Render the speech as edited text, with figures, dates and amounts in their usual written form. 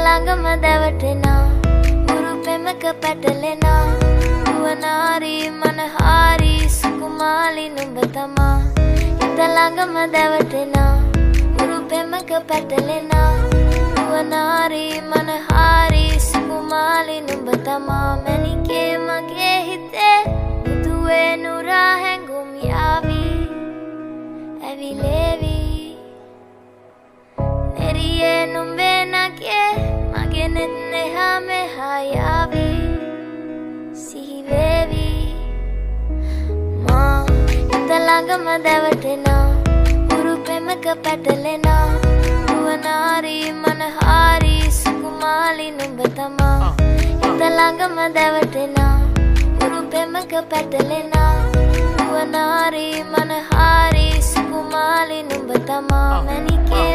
ළඟම දැවටෙනා උරු පෙමක පැටලෙනා නුවනාරි මනහාරි සුකුමාලි නුඹ තමා හිත ළඟම දැවටෙනා උරු පෙමක පැටලෙනා නුවනාරි මනහාරි සුකුමාලි නුඹ තමා මැනිකේ මගේ හිතේ මුදුවේ නුරා හැඟුම් යාවි ඇවිලේවි නෙරියේ නුඹේ නගේ මගේ නෙත් neha meha yavi sihivevi ma හිත ළඟම දැවටෙනා උරු පෙමක පැටලෙනා නුවනාරි මනහාරි සුකුමාලි නුඹ තමා හිත ළඟම දැවටෙනා උරු පෙමක පැටලෙනා නුවනාරි මනහාරි සුකුමාලි නුඹ තමා මැනිකේ